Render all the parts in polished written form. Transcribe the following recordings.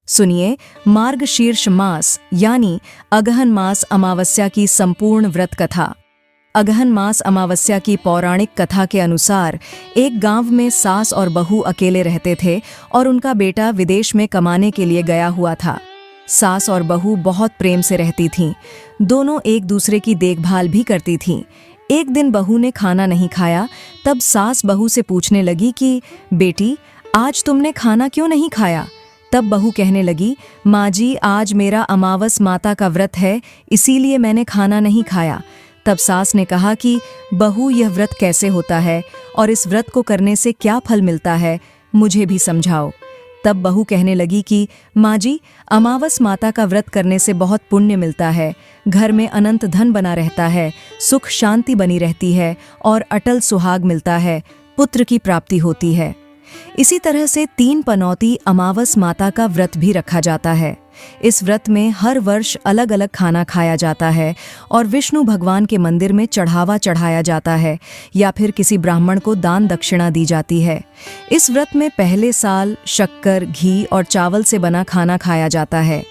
सुनिए मार्गशीर्ष मास यानी अगहन मास अमावस्या की संपूर्ण व्रत कथा। अगहन मास अमावस्या की पौराणिक कथा के अनुसार एक गांव में सास और बहू अकेले रहते थे और उनका बेटा विदेश में कमाने के लिए गया हुआ था। सास और बहू बहुत प्रेम से रहती थीं। दोनों एक दूसरे की देखभाल भी करती थीं। एक दिन बहू ने खाना नहीं खाया, तब सास बहू से पूछने लगी कि बेटी, आज तुमने खाना क्यों नहीं खाया? तब बहू कहने लगी, माँ जी, आज मेरा अमावस माता का व्रत है, इसीलिए मैंने खाना नहीं खाया। तब सास ने कहा कि बहू, यह व्रत कैसे होता है और इस व्रत को करने से क्या फल मिलता है, मुझे भी समझाओ। तब बहू कहने लगी कि माँ जी, अमावस माता का व्रत करने से बहुत पुण्य मिलता है, घर में अनंत धन बना रहता है, सुख शांति बनी रहती है और अटल सुहाग मिलता है, पुत्र की प्राप्ति होती है। इसी तरह से 3 पनौती अमावस माता का व्रत भी रखा जाता है। इस व्रत में हर वर्ष अलग अलग खाना खाया जाता है और विष्णु भगवान के मंदिर में चढ़ावा चढ़ाया जाता है या फिर किसी ब्राह्मण को दान दक्षिणा दी जाती है। इस व्रत में पहले साल शक्कर, घी और चावल से बना खाना खाया जाता है।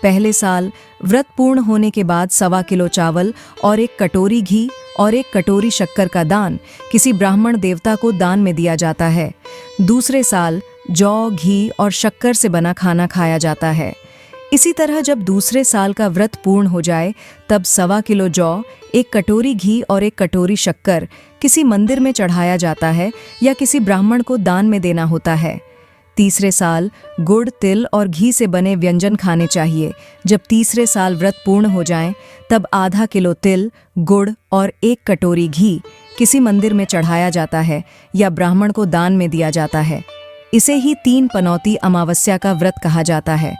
पहले साल व्रत पूर्ण होने के बाद 1.25 किलो चावल और 1 कटोरी घी और 1 कटोरी शक्कर का दान किसी ब्राह्मण देवता को दान में दिया जाता है। दूसरे साल जौ, घी और शक्कर से बना खाना खाया जाता है। इसी तरह जब दूसरे साल का व्रत पूर्ण हो जाए तब 1.25 किलो जौ, 1 कटोरी घी और 1 कटोरी शक्कर किसी मंदिर में चढ़ाया जाता है या किसी ब्राह्मण को दान में देना होता है। तीसरे साल गुड़, तिल और घी से बने व्यंजन खाने चाहिए। जब तीसरे साल व्रत पूर्ण हो जाएं, तब आधा किलो तिल, गुड़ और 1 कटोरी घी किसी मंदिर में चढ़ाया जाता है या ब्राह्मण को दान में दिया जाता है। इसे ही 3 पनौती अमावस्या का व्रत कहा जाता है।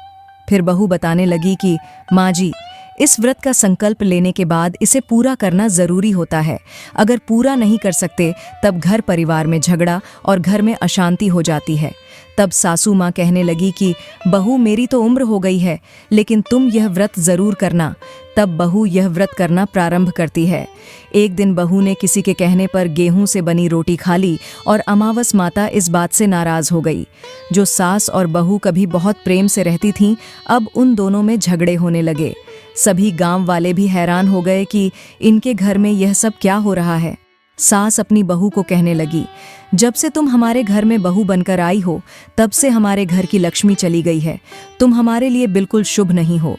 फिर बहू बताने लगी कि माँ जी, इस व्रत का संकल्प लेने के बाद इसे पूरा करना जरूरी होता है। अगर पूरा नहीं कर सकते तब घर परिवार में झगड़ा और घर में अशांति हो जाती है। तब सासू माँ कहने लगी कि बहू, मेरी तो उम्र हो गई है, लेकिन तुम यह व्रत जरूर करना। तब बहू यह व्रत करना प्रारंभ करती है। एक दिन बहू ने किसी के कहने पर गेहूं से बनी रोटी खा ली और अमावस माता इस बात से नाराज हो गई। जो सास और बहू कभी बहुत प्रेम से रहती थीं, अब उन दोनों में झगड़े होने लगे। सभी गांव वाले भी हैरान हो गए कि इनके घर में यह सब क्या हो रहा है। सास अपनी बहू को कहने लगी, जब से तुम हमारे घर में बहू बनकर आई हो, तब से हमारे घर की लक्ष्मी चली गई है। तुम हमारे लिए बिल्कुल शुभ नहीं हो।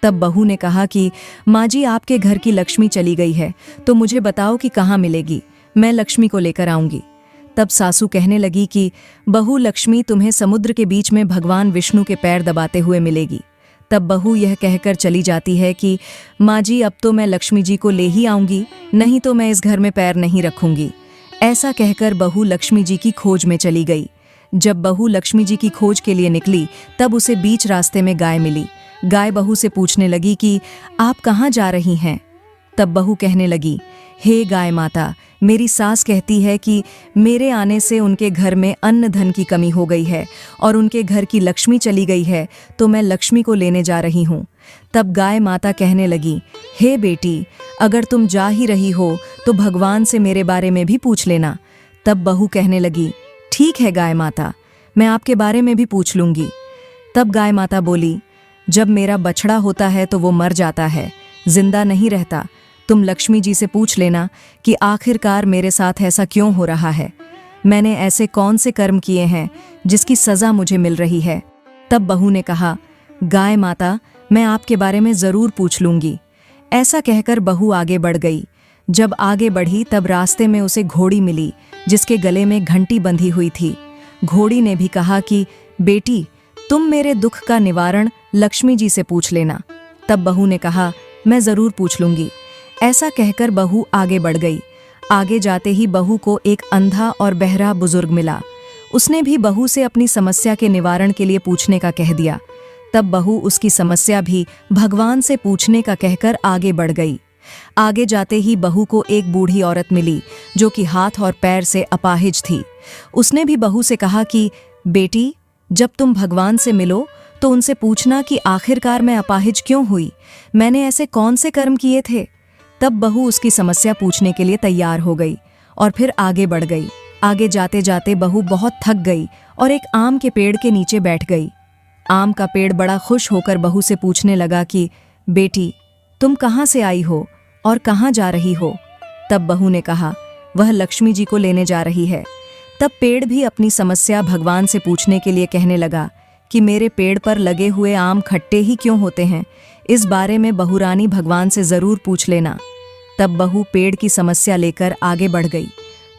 तब बहू ने कहा कि माँ जी, आपके घर की लक्ष्मी चली गई है तो मुझे बताओ कि कहाँ मिलेगी, मैं लक्ष्मी को लेकर आऊंगी। तब सासू कहने लगी कि बहू, लक्ष्मी तुम्हें समुद्र के बीच में भगवान विष्णु के पैर दबाते हुए मिलेगी। तब बहू यह कहकर चली जाती है कि माँ जी, अब तो मैं लक्ष्मी जी को ले ही आऊंगी, नहीं तो मैं इस घर में पैर नहीं रखूंगी। ऐसा कहकर बहू लक्ष्मी जी की खोज में चली गई। जब बहू लक्ष्मी जी की खोज के लिए निकली तब उसे बीच रास्ते में गाय मिली। गाय बहू से पूछने लगी कि आप कहाँ जा रही हैं? तब बहू कहने लगी, हे गाय माता, मेरी सास कहती है कि मेरे आने से उनके घर में अन्न धन की कमी हो गई है और उनके घर की लक्ष्मी चली गई है, तो मैं लक्ष्मी को लेने जा रही हूँ। तब गाय माता कहने लगी, हे बेटी, अगर तुम जा ही रही हो तो भगवान से मेरे बारे में भी पूछ लेना। तब बहू कहने लगी, ठीक है गाय माता, मैं आपके बारे में भी पूछ लूंगी। तब गाय माता बोली, जब मेरा बछड़ा होता है तो वो मर जाता है, जिंदा नहीं रहता। तुम लक्ष्मी जी से पूछ लेना कि आखिरकार मेरे साथ ऐसा क्यों हो रहा है, मैंने ऐसे कौन से कर्म किए हैं जिसकी सजा मुझे मिल रही है। तब बहू ने कहा, गाय माता, मैं आपके बारे में जरूर पूछ लूंगी। ऐसा कहकर बहू आगे बढ़ गई। जब आगे बढ़ी तब रास्ते में उसे घोड़ी मिली जिसके गले में घंटी बंधी हुई थी। घोड़ी ने भी कहा कि बेटी, तुम मेरे दुख का निवारण लक्ष्मी जी से पूछ लेना। तब बहू ने कहा, मैं जरूर पूछ लूंगी। ऐसा कहकर बहू आगे बढ़ गई। आगे जाते ही बहू को एक अंधा और बहरा बुजुर्ग मिला। उसने भी बहू से अपनी समस्या के निवारण के लिए पूछने का कह दिया। तब बहू उसकी समस्या भी भगवान से पूछने का कहकर आगे बढ़ गई। आगे जाते ही बहू को एक बूढ़ी औरत मिली जो कि हाथ और पैर से अपाहिज थी। उसने भी बहू से कहा कि बेटी, जब तुम भगवान से मिलो तो उनसे पूछना कि आखिरकार मैं अपाहिज क्यों हुई, मैंने ऐसे कौन से कर्म किए थे। तब बहू उसकी समस्या पूछने के लिए तैयार हो गई और फिर आगे बढ़ गई। आगे जाते जाते बहू बहुत थक गई और एक आम के पेड़ के नीचे बैठ गई। आम का पेड़ बड़ा खुश होकर बहू से पूछने लगा कि बेटी, तुम कहाँ से आई हो और कहाँ जा रही हो? तब बहू ने कहा, वह लक्ष्मी जी को लेने जा रही है। तब पेड़ भी अपनी समस्या भगवान से पूछने के लिए कहने लगा कि मेरे पेड़ पर लगे हुए आम खट्टे ही क्यों होते हैं? इस बारे में बहू रानी भगवान से जरूर पूछ लेना। तब बहू पेड़ की समस्या लेकर आगे बढ़ गई।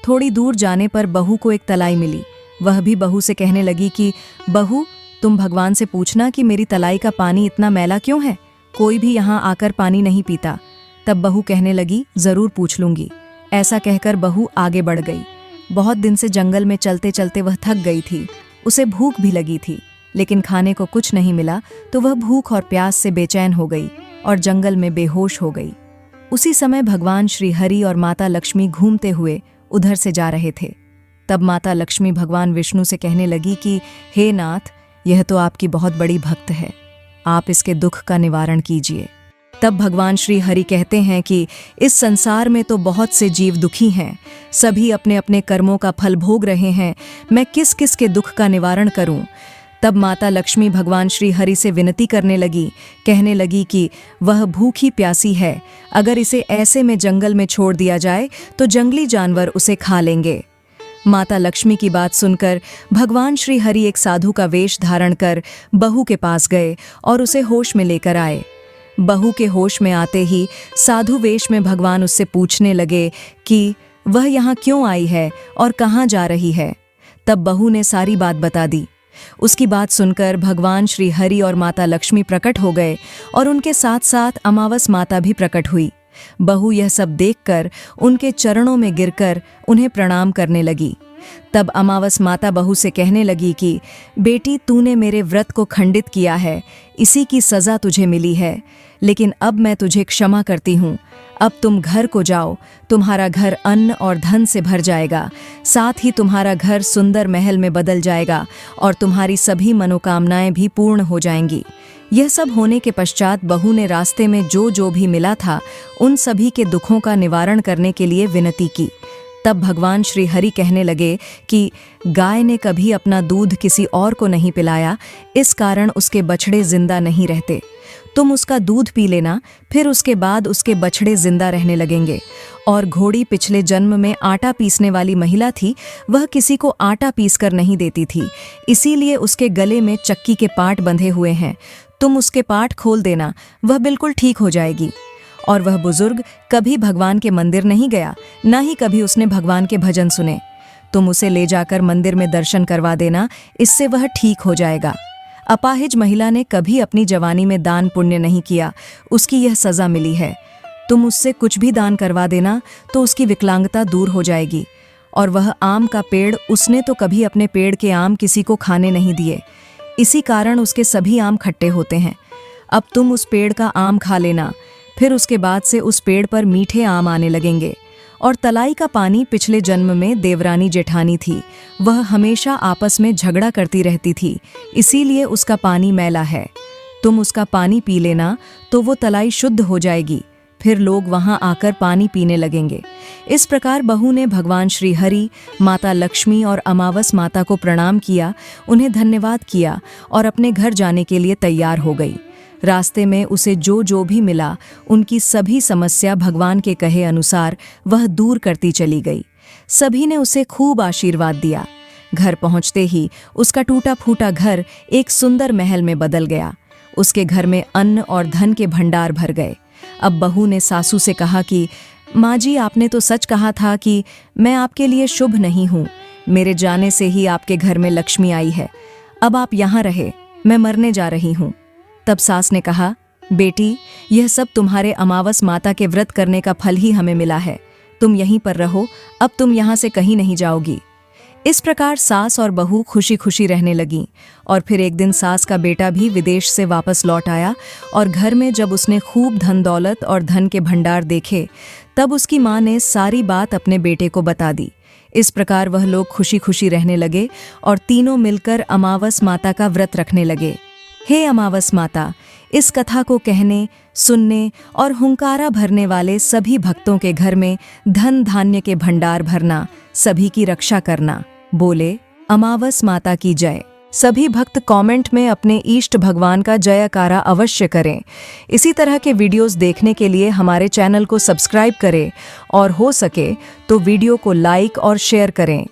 थोड़ी दूर जाने पर बहू को एक तलाई मिली। वह भी बहू से कहने लगी कि बहू, तुम भगवान से पूछना कि मेरी तलाई का पानी इतना मैला क्यों है? कोई भी यहाँ आकर पानी नहीं पीता। तब बहू कहने लगी, जरूर पूछ लूंगी। ऐसा कहकर बहू आगे बढ़ गई। बहुत दिन से जंगल में चलते चलते वह थक गई थी। उसे भूख भी लगी थी, लेकिन खाने को कुछ नहीं मिला तो वह भूख और प्यास से बेचैन हो गई और जंगल में बेहोश हो गई। उसी समय भगवान श्री हरि और माता लक्ष्मी घूमते हुए उधर से जा रहे थे। तब माता लक्ष्मी भगवान विष्णु से कहने लगी कि हे नाथ, यह तो आपकी बहुत बड़ी भक्त है, आप इसके दुख का निवारण कीजिए। तब भगवान श्री हरि कहते हैं कि इस संसार में तो बहुत से जीव दुखी हैं, सभी अपने अपने कर्मों का फल भोग रहे हैं, मैं किस किस के दुख का निवारण करूं? तब माता लक्ष्मी भगवान श्री हरि से विनती करने लगी, कहने लगी कि वह भूखी प्यासी है, अगर इसे ऐसे में जंगल में छोड़ दिया जाए तो जंगली जानवर उसे खा लेंगे। माता लक्ष्मी की बात सुनकर भगवान श्री हरि एक साधु का वेश धारण कर बहू के पास गए और उसे होश में लेकर आए। बहू के होश में आते ही साधु वेश में भगवान उससे पूछने लगे कि वह यहाँ क्यों आई है और कहाँ जा रही है। तब बहू ने सारी बात बता दी। उसकी बात सुनकर भगवान श्री हरि और माता लक्ष्मी प्रकट हो गए और उनके साथ साथ अमावस माता भी प्रकट हुई। बहू यह सब देखकर उनके चरणों में गिरकर उन्हें प्रणाम करने लगी। तब अमावस माता बहू से कहने लगी कि बेटी, तूने मेरे व्रत को खंडित किया है, इसी की सजा तुझे मिली है, लेकिन अब मैं तुझे क्षमा करती हूँ। अब तुम घर को जाओ, तुम्हारा घर अन्न और धन से भर जाएगा, साथ ही तुम्हारा घर सुंदर महल में बदल जाएगा और तुम्हारी सभी मनोकामनाएं भी पूर्ण हो जाएंगी। यह सब होने के पश्चात बहू ने रास्ते में जो जो भी मिला था उन सभी के दुखों का निवारण करने के लिए विनती की। तब भगवान श्री हरि कहने लगे कि गाय ने कभी अपना दूध किसी और को नहीं पिलाया, इस कारण उसके बछड़े जिंदा नहीं रहते। तुम उसका दूध पी लेना, फिर उसके बाद उसके बछड़े जिंदा रहने लगेंगे। और घोड़ी पिछले जन्म में आटा पीसने वाली महिला थी, वह किसी को आटा पीस कर नहीं देती थी, इसीलिए उसके गले में चक्की के पाट बंधे हुए हैं। तुम उसके पाट खोल देना, वह बिल्कुल ठीक हो जाएगी। और वह बुजुर्ग कभी भगवान के मंदिर नहीं गया, न ही कभी उसने भगवान के भजन सुने। तुम उसे ले जाकर मंदिर में दर्शन करवा देना, इससे वह ठीक हो जाएगा। अपाहिज महिला ने कभी अपनी जवानी में दान पुण्य नहीं किया, उसकी यह सजा मिली है। तुम उससे कुछ भी दान करवा देना तो उसकी विकलांगता दूर हो जाएगी। और वह आम का पेड़, उसने तो कभी अपने पेड़ के आम किसी को खाने नहीं दिए, इसी कारण उसके सभी आम खट्टे होते हैं। अब तुम उस पेड़ का आम खा लेना, फिर उसके बाद से उस पेड़ पर मीठे आम आने लगेंगे। और तलाई का पानी पिछले जन्म में देवरानी जेठानी थी, वह हमेशा आपस में झगड़ा करती रहती थी, इसीलिए उसका पानी मैला है। तुम उसका पानी पी लेना तो वो तलाई शुद्ध हो जाएगी, फिर लोग वहां आकर पानी पीने लगेंगे। इस प्रकार बहू ने भगवान श्री हरि, माता लक्ष्मी और अमावस माता को प्रणाम किया, उन्हें धन्यवाद किया और अपने घर जाने के लिए तैयार हो गई। रास्ते में उसे जो जो भी मिला उनकी सभी समस्या भगवान के कहे अनुसार वह दूर करती चली गई। सभी ने उसे खूब आशीर्वाद दिया। घर पहुंचते ही उसका टूटा फूटा घर एक सुंदर महल में बदल गया। उसके घर में अन्न और धन के भंडार भर गए। अब बहू ने सासू से कहा कि माँ जी, आपने तो सच कहा था कि मैं आपके लिए शुभ नहीं हूँ। मेरे जाने से ही आपके घर में लक्ष्मी आई है। अब आप यहाँ रहे, मैं मरने जा रही हूँ। तब सास ने कहा, बेटी, यह सब तुम्हारे अमावस माता के व्रत करने का फल ही हमें मिला है। तुम यहीं पर रहो, अब तुम यहाँ से कहीं नहीं जाओगी। इस प्रकार सास और बहू खुशी खुशी रहने लगीं। और फिर एक दिन सास का बेटा भी विदेश से वापस लौट आया और घर में जब उसने खूब धन दौलत और धन के भंडार देखे, तब उसकी माँ ने सारी बात अपने बेटे को बता दी। इस प्रकार वह लोग खुशी खुशी रहने लगे और तीनों मिलकर अमावस माता का व्रत रखने लगे। हे अमावस माता, इस कथा को कहने, सुनने और हुंकारा भरने वाले सभी भक्तों के घर में धन धान्य के भंडार भरना, सभी की रक्षा करना। बोले अमावस माता की जय। सभी भक्त कमेंट में अपने इष्ट भगवान का जयकारा अवश्य करें। इसी तरह के वीडियोस देखने के लिए हमारे चैनल को सब्सक्राइब करें और हो सके तो वीडियो को लाइक और शेयर करें।